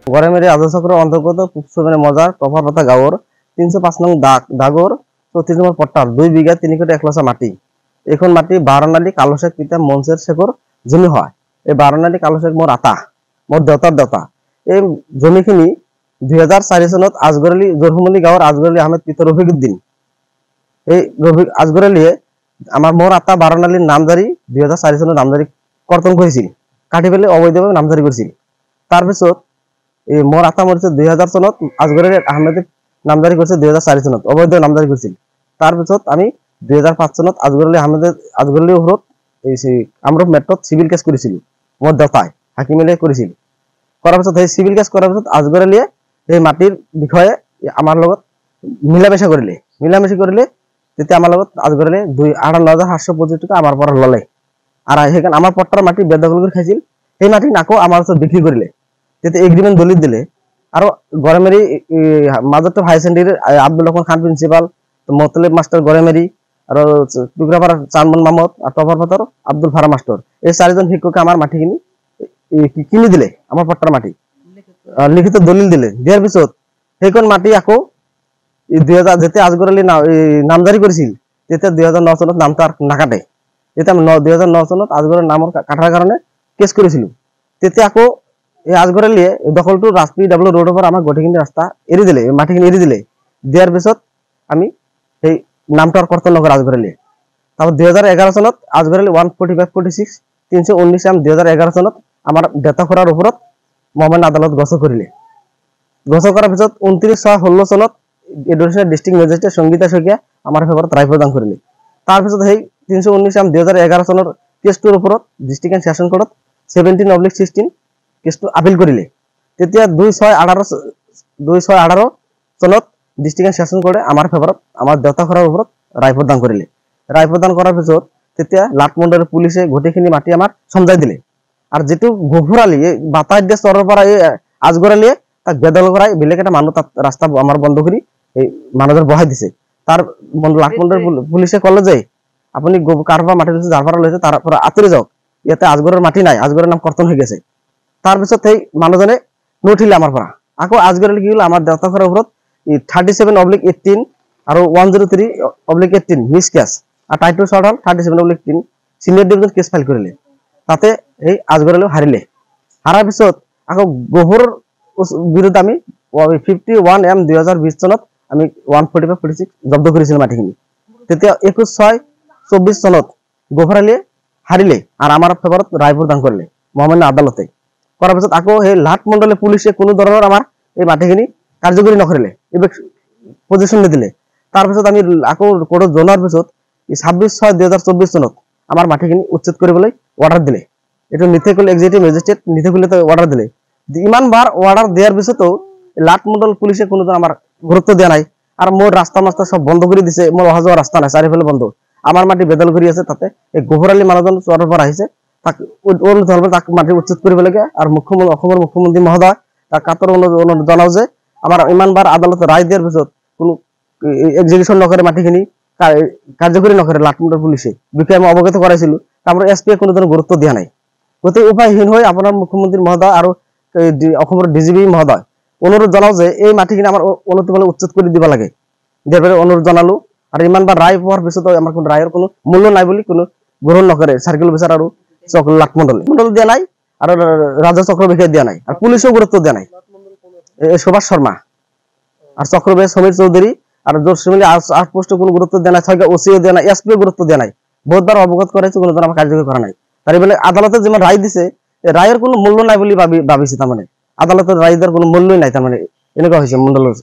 গড়েমেৰি আদৰ্শচক্ৰেৰ অন্তৰ্গত কুকসুমেৰ মজাৰ টফাপাতা গাঁৱৰ 305 নং দাগৰ 34 নম্বৰ পট্টাৰ 2 বিঘা 3 কোটি 1 লচা মাটি। এখন মাটি বারনালী কালশেখ পিতা মনসের শেখর জমি হয়। এই বারনালী কালশেখ মোর আতা, মোর দেউতার দেউতা। এই জমিখিনি 2004 চনত আজগর আলী জরহুমলি গাঁৱৰ আজগর আলী আহমেদ পিতা রফিকুদ্দিন এই আজগর আলীয়ে আমার মোর আতা বারনালীর নামজারি 2004 চনত নামজারি কর্তন করেছিল, কাটি ফেলে অবৈধভাবে নামজারি করেছিল। তাৰপিছত এই মোৰ আতা মৰিছে 2000 চনত আজগৰ আলী আহমেদে নামজাৰি কৰছে 2004 চনত অবৈধ নামজাৰি কৰেছিল। তাৰপিছত আমি 2005 চনত আজগৰ আলী ওপৰত এই আমরা মেট্রোত সিভিল কেস করেছিল, মোর দেউতাই হাকিমিলে করেছিল। করার পিছত সেই সিভিল কেস করার পিছত আজগর আলীয়ে এই মাটির বিষয়ে আমার লগত মিলামেশা করিলে তেতিয়া আমার লগত আজগর আলী 58,725 টাকা আমার পর ললে। আর সেখানে আমার পট্টার মাটি বেদখল করে খাইছিল। সেই মাটি নাকো আমার ওচৰত বিক্রি করিলে। তেতিয়া এগ্রিমেন্ট দলিল দিলে। আর গড়েমেরি মাজত হাই secondary Abdul Rahman Khan principal, Motleb master গড়েমেরি, আর টুকরাপাড়ার চানমন মাহমদ আর টপারপাতার আব্দুল ফারা মাস্টার, এই 4জন শিক্ষকে আমার মাটি কিনি দিলে। আমার পট্টার মাটি লিখিত দলিল দিলে। দিয়ার পিছত সেইখন মাটি আকৌ 2000 যেতে আজগর আলী নামজারি করেছিল তেতিয়া 2009 চনত নামটো আর নাকাটে। যেতিয়া 2009 চনত আজগরের নামৰ কাটাৰ কাৰণে কেস কৰেছিল। তেতিয়া আকৌ এই আজগৰ আলীয়ে দখলটো ৰাজপি ডাব্লিউ ৰোডৰ পৰা আমাক গোটেইখিনি ৰাস্তা এৰি দিলে, মাটিখিনি এৰি দিলে। দিয়াৰ পিছত আমি সেই নামটো আৰ কৰ্তন নকৰে আজগর আলীয়ে। তারপর 2011 চনত আজগর আলী 145/46 319 আম 2011 চনত আমার ডেটা করার উপরত মহামান্য আদালত গছ করিলে। গছ করার পিছত 29/6/16 চনত additional district magistrate Sangeeta Saikia আমার ফেভারত রায় প্রদান করিলে। তাৰপিছত সেই 319 আম 2011 চনৰ কেসটোৰ ওপৰত ডিস্ট্রিক্ট এন্ড সেশন কোর্টত 17/16 কেসটো আপিল করিলে। তেতিয়া 2/6/18 চনত ডিস্ট্রিক্ট এন্ড সেশন কোর্টে আমার ফেভারত আমার দেউতা করার উপরত রায় প্রদান করিলে। রায় প্রদান করার পিছত তেতিয়া লাটমন্ডলের পুলিশে গোটেইখিনি মাটি আমার সমঝাই দিলে। আর যেটু গফুর আলী বাতাস দিয়ে চরের পৰা এই আজগর আলীয়ে তাক বেদল করাই বেলেগ একটা মানুষ তাত রাস্তা আমার বন্ধ করি এই মানুষের বহাই দিছে। তার লাটমন্ডলের পুলিশে কলে যে আপনি কারবা মাটি দিচ্ছে যার পৰা লৈছে তাৰ পৰা আঁতৰে যাওক, ইয়াতে আজগৰেৰ মাটি নাই, আজগৰেৰ নাম কৰ্তন হয়ে গেছে। তাৰপিছত সেই মানুহজনে নুঠিলে আমাৰ পৰা। আকৌ আজগর আলী কি হল আমার দেউতা করার উপরত 37/18 আর 103/18 মিস কেস আর টাইটেল শর্ট হল 37/18 সিনিয়র ডিভিশন কেস ফাইল করিলে। তাতে এই আজগর আলী হারিলে। হারার পিছত আকৌ গফুর বিরুদ্ধে আমি 51 M 2020 চনত আমি 145/46 জব্দ করেছিল মাটিখিনি। তেতিয়া 21/6/24 চনত গফুর আলীয়ে হারিলে আর আমার ফেভারত রায় প্রদান করলে মহামান্য আদালতে। করার পিছত আকৌ সেই লাটমন্ডলে পুলিশে কোনো ধরনের আমার এই মাটিখিনি কার্যকরী নকরিলে, পজিশন নিদিলে। তাৰপিছত আমি আকৌ কোৰ্টত জনাৰ পিছত 26/6/2024 চনত আমাৰ মাটিখিনি উচ্ছেদ কৰিবলৈ অর্ডার দিলে। এটা নিথেকুল এক্সিকিউটিভ ম্যাজিস্ট্রেট নিথেকুলিতে অর্ডার দিলে। ইমানবার অর্ডার দেওয়ার পিছতো লাটমন্ডল পুলিশে কোনোদিন আমার গুরুত্ব দেওয়া নাই। আর মোর রাস্তা মাস্তা সব বন্ধ করে দিছে, মোর অহা যাওয়ার রাস্তা নাই, চারিফালে বন্ধ। আমার মাটি বেদল করে আছে। তাতে এই গফুর আলী মানুহজন চরের পৰা আহিছে, তাক তাক মাটি উচ্ছেদ কৰিব লাগে। আৰ অসমৰ মুখ্যমন্ত্ৰী মহোদয় তাক কাতৰ অনুৰোধ জনাও যে আমার ইমানবার আদালতে রায় দেওয়ার পিছত কোনো এক্সিকিউশন নকরে, মাটিখিনি কার্যকরী নকরে লাটমন্ডল পুলিশে বিষয়ে আমি অবগত করাইছিল। তারপরে এসপি কোনো ধরনের গুরুত্ব দিয়া নাই। গতিকে উপায়হীন হয়ে আপনার মুখ্যমন্ত্রী মহোদয় আর ডিজিপি মহোদয় অনুরোধ জানাও যে এই মাটিখিনি আমার অনতিপলে উচ্ছেদ করে দিবা লাগে। দেওয়ার অনুরোধ জানালো। আর ইমানবার রায় পাওয়ার পিছত আমার কোনো রায়ের কোনো মূল্য নাই বলে কোনো গ্রহণ নকরে সার্কেল অফিসার আর লাটমন্ডল দিয়া নাই, আর রাজা চক্র বিষয়ে দিয়া নাই, আর পুলিশও গুরুত্ব দেয়া নাই। সুভাষ শর্মা আর চক্রবে সমীর চৌধুরী আর জোরসিমিলি আউটপোস্টে কোনো গুরুত্ব দেয় নাই, ছয়টা ওসিও দেয় নাই, এসপিও গুরুত্ব দেয় নাই। বহুতবার অবগত করেছে, কোনো আমার কার্যকরী করা নাই। তার বলে আদালতে যেমন রায় দিছে রায়ের কোনো মূল্য নাই বলে ভাবিছি। তার মানে আদালতের রায় দেওয়ার কোনো মূল্যই নাই, তার মানে এনেকুৱা হয়েছে মন্ডলেৰ